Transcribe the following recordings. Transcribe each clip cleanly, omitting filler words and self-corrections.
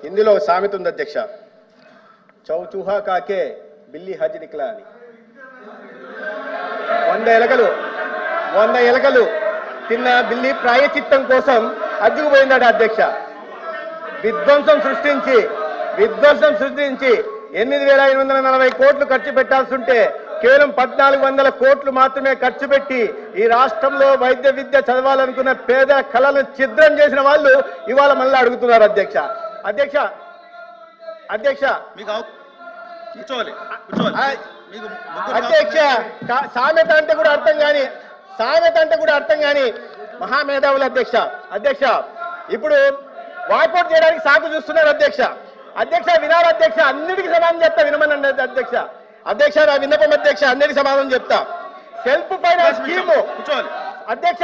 హిందీలో సామెత ఉంది అధ్యక్ష, చౌచూహా కాకే బిల్లి హజ్ నిక్లా అని. 100 ఎలకలు తిన్న బిల్లి ప్రాయచిత్తం కోసం హజ్జుకు పోయిందట అధ్యక్ష. విధ్వంసం సృష్టించి 8,840 కోట్లు ఖర్చు పెట్టాల్సి ఉంటే కేవలం 1,400 కోట్లు మాత్రమే ఖర్చు పెట్టి ఈ రాష్ట్రంలో వైద్య విద్య చదవాలనుకున్న పేద కళలను ఛిద్రం చేసిన వాళ్ళు ఇవాళ మళ్ళీ అడుగుతున్నారు అధ్యక్ష. అధ్యక్ష అధ్యక్ష సామెత అంటే కూడా అర్థం కాని మహామేధావులు అధ్యక్ష ఇప్పుడు వాకౌట్ చేయడానికి సాకు చూస్తున్నారు అధ్యక్ష వినాలి అధ్యక్ష, అన్నిటికీ సమాధానం చెప్తా వినమనండి అధ్యక్ష నా విన్నపం అధ్యక్ష, అన్నిటికీ సమాధానం చెప్తా. సెల్ఫ్ ఫైనాన్స్ స్కీము అధ్యక్ష,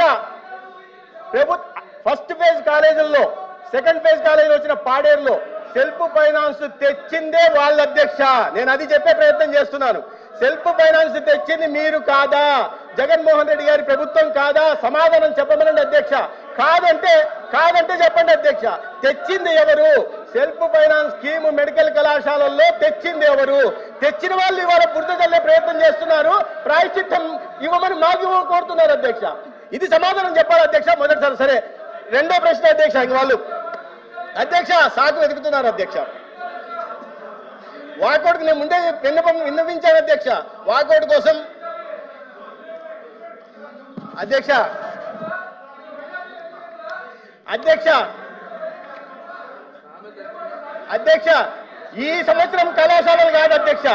ఫస్ట్ ఫేజ్ కాలేజీల్లో సెకండ్ ఫేజ్ కాలేజీలో వచ్చిన పాడేరులో సెల్ఫ్ ఫైనాన్స్ తెచ్చిందే వాళ్ళ అధ్యక్ష. నేను అది చెప్పే ప్రయత్నం చేస్తున్నాను. సెల్ఫ్ ఫైనాన్స్ తెచ్చింది మీరు కాదా, జగన్మోహన్ రెడ్డి గారి ప్రభుత్వం కాదా? సమాధానం చెప్పమనండి అధ్యక్ష. కాదంటే చెప్పండి అధ్యక్ష. తెచ్చింది ఎవరు? సెల్ఫ్ ఫైనాన్స్ స్కీమ్ మెడికల్ కళాశాలల్లో తెచ్చింది ఎవరు? తెచ్చిన వాళ్ళు ఇవాళ బురద చల్లే ప్రయత్నం చేస్తున్నారు, ప్రాయశ్చిత్తం ఇవ్వమని మాకు కోరుతున్నారు అధ్యక్ష. ఇది సమాధానం చెప్పాలి అధ్యక్ష మొదటిసారి. సరే, రెండో ప్రశ్న అధ్యక్ష, వాళ్ళు అధ్యక్ష సాకు వెతుకుతున్నారు అధ్యక్ష. వాకౌట్కి నేను ముందే విన్నవించాను అధ్యక్ష, వాకౌట్ కోసం అధ్యక్ష ఈ సంవత్సరం కళాశాలలు కాదు అధ్యక్ష,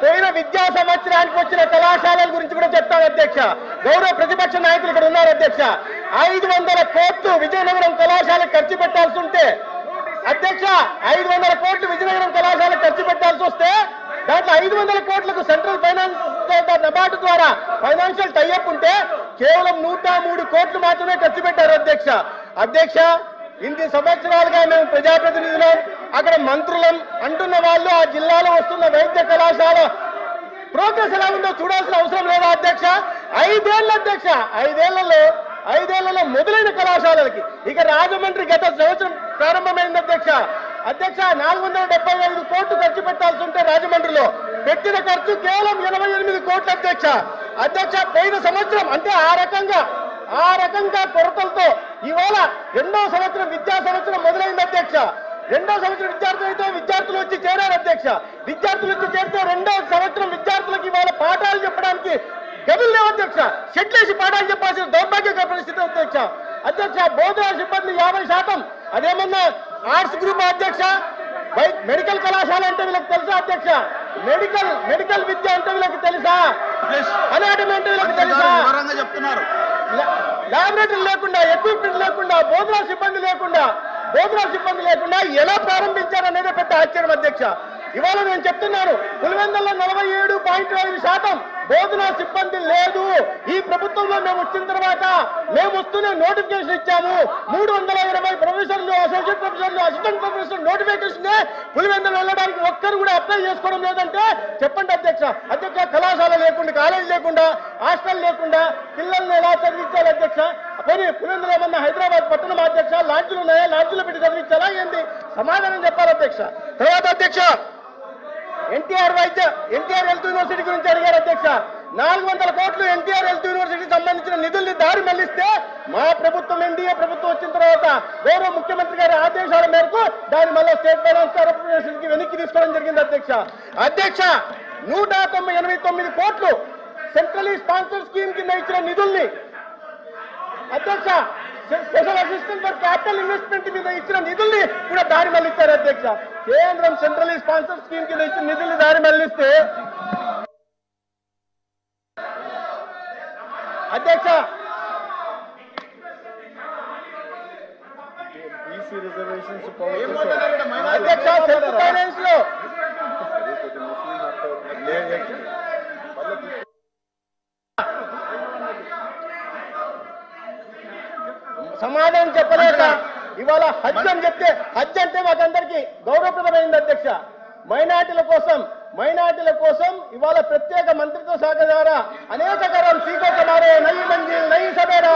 పోయిన విద్యా సంవత్సరానికి వచ్చిన కళాశాలల గురించి కూడా చెప్తాను అధ్యక్ష. గౌరవ ప్రతిపక్ష నాయకులు ఇక్కడ ఉన్నారు అధ్యక్ష. 500 కోట్లు విజయనగరం కళాశాలకు ఖర్చు పెట్టాల్సి ఉంటే అధ్యక్ష, 500 కోట్లు విజయనగరం కళాశాలకు ఖర్చు పెట్టాల్సి వస్తే దాంట్లో 500 కోట్లకు సెంట్రల్ ఫైనాన్స్ నబార్డు ద్వారా ఫైనాన్షియల్ టైఅప్ ఉంటే కేవలం 103 కోట్లు మాత్రమే ఖర్చు పెట్టారు అధ్యక్ష. ఇన్ని సంవత్సరాలుగా మేము ప్రజాప్రతినిధులం, అక్కడ మంత్రులం అంటున్న వాళ్ళు ఆ జిల్లాలో వస్తున్న వైద్య కళాశాల ప్రోగ్రెస్ ఎలా ఉందో చూడాల్సిన అవసరం లేదా అధ్యక్ష? 5 ఏళ్ళు అధ్యక్ష, 5 ఏళ్లలో మొదలైన కళాశాలలకి ఇక రాజమండ్రి గత సంవత్సరం ప్రారంభమైంది అధ్యక్ష. 475 కోట్లు ఖర్చు పెట్టాల్సి ఉంటే రాజమండ్రిలో పెట్టిన ఖర్చు కేవలం 88 కోట్లు అధ్యక్ష. పోయిన సంవత్సరం అంటే ఆ రకంగా కొరతలతో ఇవాళ రెండో సంవత్సరం విద్యా సంవత్సరం మొదలైంది అధ్యక్ష. రెండో సంవత్సరం విద్యార్థులు వచ్చి చేరారు అధ్యక్ష. విద్యార్థులు వచ్చి చేరితే రెండో సంవత్సరం విద్యార్థులకి ఇవాళ పాఠాలు చెప్పడానికి గదులు లేవు అధ్యక్ష. షెట్లేసి పాఠాలు చెప్పాల్సిన దౌర్భాగ్య పరిస్థితి అధ్యక్ష. బోధన సిబ్బంది 50%. అదేమన్నా ఆర్ట్స్ గ్రూప్ అధ్యక్ష. మెడికల్ కళాశాల అంటే వీళ్ళకి తెలుసా అధ్యక్ష? మెడికల్ విద్య అంటే వీళ్ళకి తెలుసా? అనాటమీ అంటే వీళ్ళకి తెలుసా? ల్యాబొరేటరీ లేకుండా, ఎక్విప్మెంట్ లేకుండా, బోధనా సిబ్బంది లేకుండా ఎలా ప్రారంభించారనేది పెద్ద ఆశ్చర్యం అధ్యక్ష. ఇవాళ నేను చెప్తున్నాను, పులివెందుల్లో 47.5% బోధనా సిబ్బంది లేదు. ఈ ప్రభుత్వంలో మేము వచ్చిన తర్వాత మేము వస్తూనే నోటిఫికేషన్ ఇచ్చాము. 320 ప్రొఫెసర్లు, అసోసియేట్ ప్రొఫెసర్లు, అసిస్టెంట్ ప్రొఫెసర్ నోటిఫికేషన్ పులివెందులు వెళ్ళడానికి ఒక్కరు కూడా అప్లై చేసుకోవడం లేదంటే చెప్పండి అధ్యక్ష. కళాశాల లేకుండా, కాలేజీ లేకుండా, హాస్టల్ లేకుండా పిల్లల్ని ఎలా చదివించాలి అధ్యక్ష? పోనీ పులివెందులు ఏమన్నా హైదరాబాద్ పట్టణం అధ్యక్ష, లాడ్జీలు ఉన్నాయా? లాడ్జీలో పెట్టి చదివించాలా ఏంది? సమాధానం చెప్పాలి అధ్యక్ష. తర్వాత అధ్యక్ష, ఎన్టీఆర్ హెల్త్ యూనివర్సిటీ గురించి అడిగారు అధ్యక్ష. 400 కోట్లు ఎన్టీఆర్ హెల్త్ యూనివర్సిటీకి సంబంధించిన నిధుల్ని దారి మళ్లిస్తే మా ప్రభుత్వం, ఎన్డీఏ ప్రభుత్వం వచ్చిన తర్వాత గౌరవ ముఖ్యమంత్రి గారి ఆదేశాల మేరకు దాన్ని మళ్ళీ స్టేట్ ఫైనాన్స్ కార్పొరేషన్ కి వెనక్కి తీసుకోవడం జరిగింది అధ్యక్ష. 189 కోట్లు సెంట్రలీ స్పాన్సర్ స్కీమ్ కింద ఇచ్చిన నిధుల్ని అధ్యక్ష, special assistant for capital investment మీద ఇచ్చిన నిధుల్ని కూడా దారి మళ్లిస్తారు అధ్యక్ష. కేంద్రం సెంట్రల్ స్పాన్సర్ స్కీమ్ కింద ఇచ్చిన నిధుల్ని దారి మళ్లిస్తే అధ్యక్ష, సెల్ఫ్ ఫైనాన్స్ లో సమాధానం చెప్పలేక ఇవాళ హజ్ అని చెప్తే, హజ్ అంటే మాకందరికీ గౌరవప్రదమైంది అధ్యక్ష. మైనార్టీల కోసం ఇవాళ ప్రత్యేక మంత్రిత్వ శాఖ ద్వారా అనేక కరం సీకో సమారో, నయి మంజిల్, నయి సవేరా,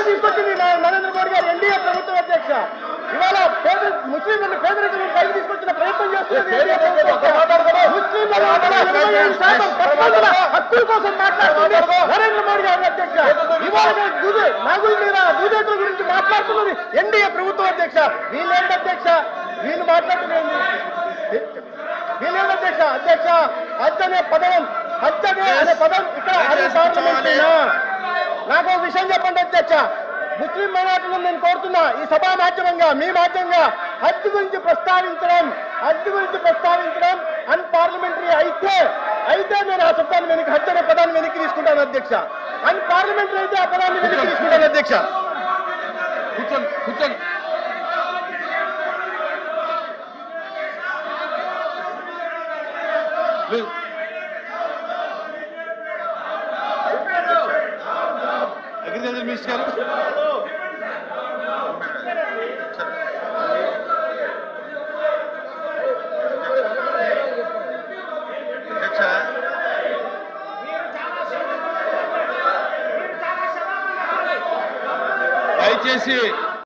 తీసుకొచ్చింది నరేంద్ర మోడీ గారు, ఎన్డీఏ ప్రభుత్వం ముస్లింలను పేదరికం పైకి తీసుకొచ్చిన ప్రయత్నం చేస్తున్నది హక్కుల కోసం మాట్లాడుతుంది నరేంద్ర మోడీ గారి అధ్యక్ష. ఇవాళ నాగుల మీద దూదేతుల గురించి మాట్లాడుతున్నది ఎన్డీఏ ప్రభుత్వం అధ్యక్ష. వీళ్ళేంటి అధ్యక్ష, వీళ్ళు మాట్లాడుతున్నది వీళ్ళేంటి అధ్యక్ష. అధ్యక్ష హజ్ అనే పదం, హజ్ అనే పదం ఇక్కడ పార్లమెంట్. నాకు ఒక విషయం చెప్పండి అధ్యక్ష, ముస్లిం మైనార్టీలను నేను కోరుతున్నా ఈ సభా మాధ్యమంగా మీ మాధ్యమంగా హజ్ గురించి ప్రస్తావించడం అన్పార్లమెంటరీ అయితే నేను ఆ శబ్దాన్ని వెనక్కి, హజ్ అనే పదాన్ని వెనక్కి తీసుకుంటాను అధ్యక్ష. అన్పార్లమెంటరీ అయితే ఆ పదాన్ని వెనక్కి తీసుకుంటాను అధ్యక్ష. కూర్చోండి కూర్చోండి. అగ్రికల్చర్ మినిస్టర్ గారు దయచేసి